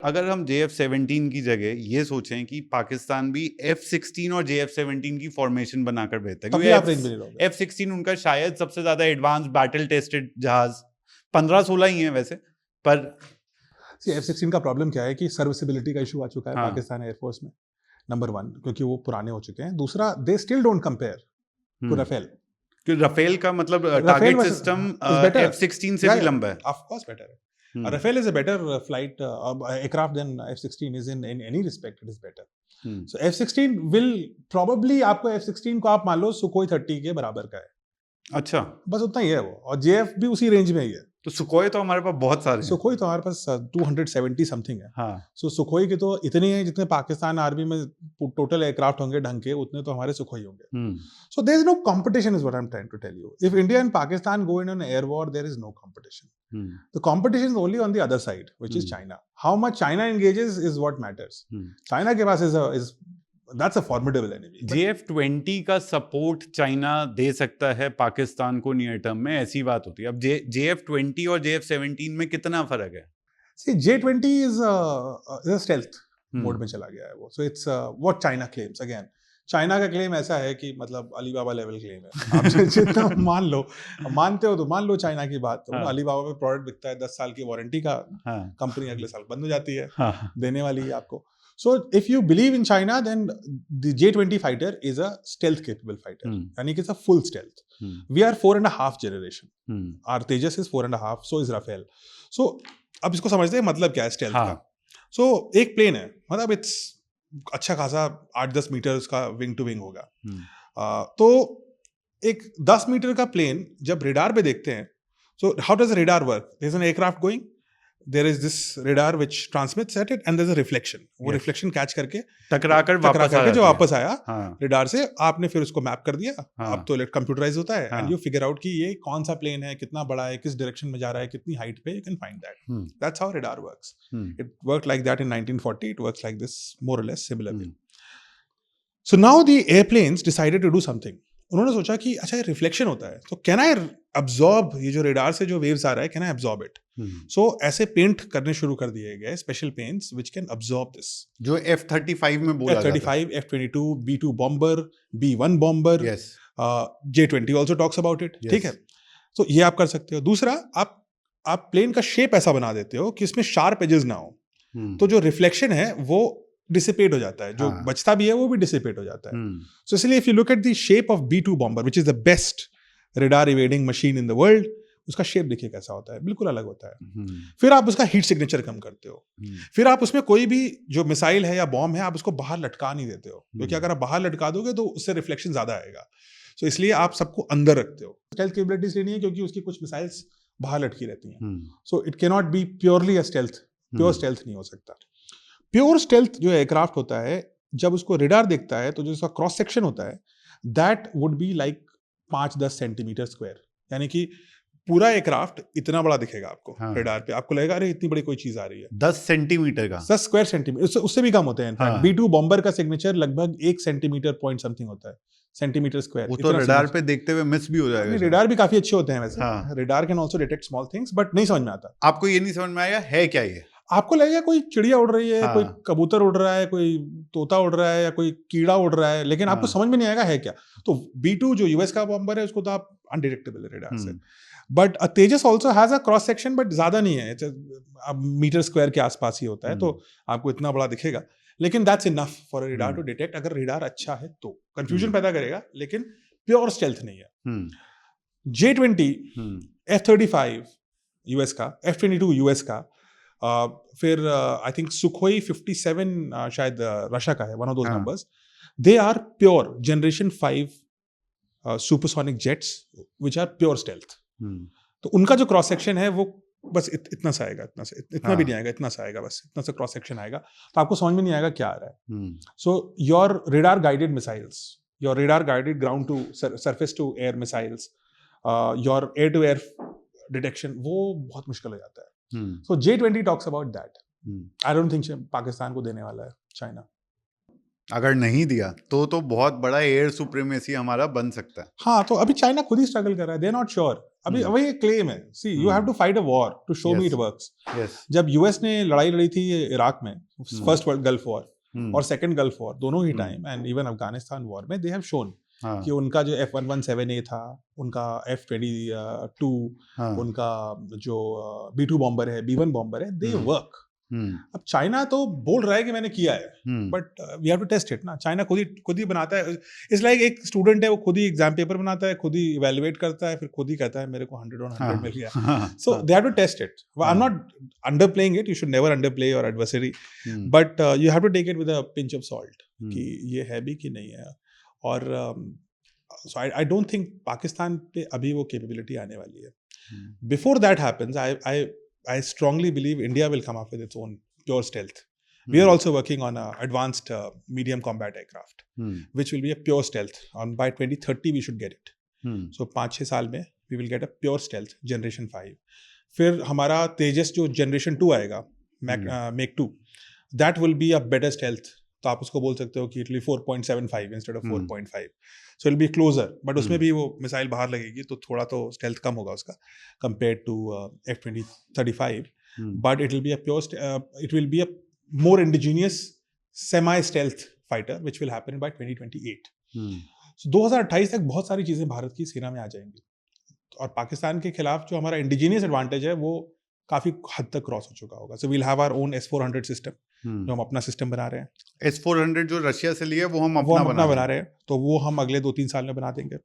अगर हम JF-17 की जगह ये सोचें कि पाकिस्तान भी F-16 और JF-17 की फॉर्मेशन बनाकर भेजता है, तभी आप रेंज में ले लोगे। F-16 उनका शायद सबसे ज्यादा एडवांस बैटल टेस्टेड जहाज 15-16 ही है वैसे, पर F-16 का प्रॉब्लम क्या है कि सर्विसिबिलिटी का इशू आ चुका है हाँ। पाकिस्तान एयरफोर्स में, नंबर 1, क्योंकि वो पुराने हो चुके हैं। दूसरा, they still don't compare to Rafale. Rafale का मतलब Rafale target was- system is better. F-16 से Yeah, भी yeah, लंबा है। of course better. Rafale is a better flight aircraft than F-16 is in any respect. It is better. So F-16 will probably, आपको F-16 को आप मान लो Sukhoi 30 के बराबर का है, अच्छा, बस उतना ही है वो, और JF भी उसी रेंज में ही है। तो सुखोई तो हमारे पास बहुत सारे हैं। सुखोई तो हमारे पास 270 समथिंग है। हाँ, सो सुखोई के तो इतने हैं जितने पाकिस्तान आर्मी में टोटल एयरक्राफ्ट होंगे ढंग के, उतने तो हमारे सुखोई होंगे। So there is no competition, is what I am trying to tell you. If India and Pakistan go in an air war, there is no competition. The competition is only on the other side, which is China. How much China engages is what matters. China के पास is that's a formidable enemy. JF-20 का support China दे सकता है पाकिस्तान को near term में, ऐसी बात होती है। अब JF-20 और JF-17 में कितना फर्क है? See, J-20 is a stealth mode में चला गया है वो। So it's what China claims. Again, China का क्लेम ऐसा है कि मतलब अलीबाबा लेवल क्लेम है। आप जितना मान लो, मानते हो तो मान लो चाइना की बात। तो अलीबाबा में प्रोडक्ट बिकता है, 10 साल की वारंटी का, कंपनी अगले साल बंद हो जाती है, देने वाली है आपको। So if you believe in China, then the J-20 fighter is a stealth capable fighter. यानी कि it's a full stealth. We are 4.5 generation. Our Tejas is 4.5. So is Rafale. So अब इसको समझते हैं मतलब क्या है stealth का। So एक प्लेन है, मतलब it's अच्छा खासा 8-10 मीटर उसका विंग टू विंग होगा। तो एक 10 मीटर का प्लेन जब रेडार पे देखते हैं, so how does the radar work? There's an aircraft going. There is this radar which transmits at it and there's a reflection. वो reflection catch करके टकराकर जो वापस आया radar से, आपने फिर उसको मैप कर दिया। अब तो कंप्यूटराइज होता है and you figure out कि ये कौन सा प्लेन है, कितना बड़ा है, किस डायरेक्शन में जा रहा है, कितनी हाइट पे, you can find that. That's how radar works. It worked like that in 1940. It works like this more or less similarly. So now the airplanes decided to do something. उन्होंने सोचा कि अच्छा ये रिफ्लेक्शन होता है, तो can I absorb, ये जो रेडार से जो वेव्स आ रहा है, कैन आई अब्सॉर्ब इट। सो ऐसे पेंट करने शुरू कर दिए गए special paints which can absorb this, जो F-35 में बोला जाता है। F-35, F-22, B-2 bomber, B-1 bomber, J-20 also talks about it. ठीक है, तो ये आप कर सकते हो। दूसरा, आप प्लेन का शेप ऐसा बना देते हो कि इसमें शार्प एजेस ना हो, तो जो रिफ्लेक्शन है वो डिसिपेट हो जाता है, जो बचता भी है वो भी डिसिपेट हो जाता है। सो इसलिए if you look at the shape of B-2 bomber, which is the best radar evading machine in the world, उसका शेप देखिए कैसा होता है, बिल्कुल अलग होता है। फिर आप उसका हीट सिग्नेचर कम करते हो। फिर आप उसमें कोई भी जो मिसाइल है या बॉम्ब है, आप उसको बाहर लटका नहीं देते हो, क्योंकि अगर आप बाहर लटका दोगे तो उससे रिफ्लेक्शन ज्यादा आएगा। सो इसलिए आप सबको अंदर रखते हो। स्टेल्थ कैपेबिलिटीज लेनी है क्योंकि उसकी कुछ मिसाइल्स बाहर लटकी रहती हैं। So it can not be purely a stealth, pure stealth नहीं हो सकता। प्योर स्टेल्थ जो एयरक्राफ्ट होता है, जब उसको रेडार देखता है तो जो उसका क्रॉस सेक्शन होता है, that would be like 5-10 centimetre square, यानी कि पूरा एयरक्राफ्ट इतना बड़ा दिखेगा आपको। रेडार पे आपको लगेगा अरे इतनी बड़ी कोई चीज आ रही है। 10 सेंटीमीटर का, 10 स्क्वायर सेंटीमीटर, उससे भी कम होते हैं। इनफैक्ट B-2 बॉम्बर का सिग्नेचर लगभग 1 सेंटीमीटर पॉइंट समथिंग होता है, सेंटीमीटर स्क्वायर। वो तो रेडार पे देखते हुए मिस भी हो जाएगा। रेडार भी काफी अच्छे होते हैं वैसे। Radar can also detect small things, but नहीं समझ में आता। आपको ये नहीं समझ में आएगा है क्या ये? आपको लगेगा कोई चिड़िया उड़ रही है, कोई कबूतर उड़ रहा है, कोई तोता उड़ रहा है, या कोई कीड़ा उड़ रहा है, लेकिन आपको समझ में नहीं आएगा है क्या। तो B-2 जो यूएस का बॉम्बर है, उसको तो आप अनडिटेक्टेबल है रेडार से। But Tejas also has a cross section, but ज्यादा नहीं है, अब मीटर स्क्वायर के आसपास ही होता है, तो आपको इतना बड़ा दिखेगा। लेकिन that's enough for radar to detect. अगर रेडार अच्छा है तो कंफ्यूजन पैदा करेगा, लेकिन प्योर स्टेल्थ नहीं है। J-20, F-35 यूएस का, F-22 यूएस का, फिर आई थिंक सुखोई 57 शायद रशिया का है, one of those numbers. They are pure generation 5 supersonic jets which are pure stealth. तो उनका जो क्रॉस सेक्शन है वो बस इतना सा आएगा, इतना भी नहीं आएगा, इतना सा आएगा, बस इतना सा क्रॉस सेक्शन आएगा, तो आपको समझ में नहीं आएगा क्या आ रहा है। So your radar guided missiles, your radar guided ground to surface to air missiles, your air to air detection, वो बहुत मुश्किल हो जाता है। So J-20 talks about that. I don't think Pakistan को देने वाला है चाइना। अगर नहीं दिया तो बहुत बड़ा एयर सुप्रीमेसी हमारा बन सकता है। हाँ, तो अभी चाइना खुद ही स्ट्रगल कर रहा है, दे आर नॉट श्योर। अभी वही क्लेम है, see you have to fight a war to show me it works. जब यूएस ने लड़ाई लड़ी थी इराक में, फर्स्ट वर्ल्ड गल्फ वॉर और सेकंड गल्फ वॉर, दोनों ही time, and even Afghanistan war में, दे हैव शोन कि उनका जो F117A था, उनका F-22, उनका जो B-2 बॉम्बर है, B-1 बॉम्बर है, दे वर्क। अब चाइना तो बोल रहा है कि मैंने किया है, but we have to test it ना। चाइना खुद ही बनाता है। इट्स लाइक एक स्टूडेंट है, वो खुद ही एग्जाम पेपर बनाता है, खुद ही इवेलुएट करता है, फिर खुद ही कहता है मेरे को 100 on 100 मिल गया। So they have to test it. I am not under playing it, you should never under play your adversary, but you have to take it with a pinch of salt कि ये है भी कि नहीं है। और so I don't think Pakistan पे अभी वो कैपेबिलिटी आने वाली है। Before that happens, I strongly believe India will come up with its own pure stealth. We are also working on a advanced medium combat aircraft, which will be a pure stealth. And by 2030 we should get it. So 5-6 साल में we will get a pure stealth Generation 5. फिर हमारा तेजस जो Generation 2 आएगा, Make 2, that will be a better stealth. तो आप उसको बोल सकते हो कि it will 4.75 instead of 4.5, so it will be closer, but उसमें भी वो मिसाइल बाहर लगेगी तो थोड़ा तो स्टेल्थ कम होगा उसका compare to F-35, but it will be a more indigenous semi stealth fighter which will happen by 2028। So 2028 तक बहुत सारी चीज़ें भारत की सेना में आ जाएंगी, और पाकिस्तान के खिलाफ जो हमारा इंडिजीनियस एडवांटेज है वो काफी हद तक क्रॉस हो चुका होगा। So we'll have our own S-400 system, जो हम अपना सिस्टम बना रहे हैं। S-400 जो रशिया से लिया वो हम अपना बना रहे हैं, तो वो हम अगले 2-3 साल में बना देंगे।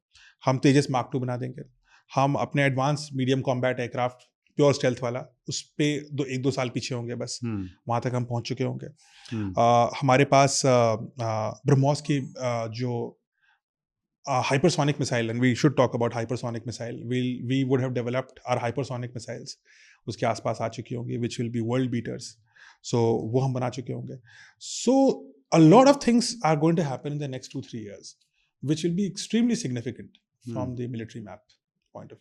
हम तेजस Mark 2 बना देंगे। हम अपने advance medium combat aircraft pure stealth वाला, उस पे 1-2 साल पीछे होंगे बस, वहां तक हम पहुंच चुके होंगे। हमारे पास ब्रह्मोस की जो hypersonic missile, and we should talk about hypersonic missile. We would have developed our hypersonic missiles. उसके आसपास आ चुकी होंगी, which will be world beaters. So वो हम बना चुके होंगे. So a lot of things are going to happen in the next 2-3 years, which will be extremely significant from the military map point of view.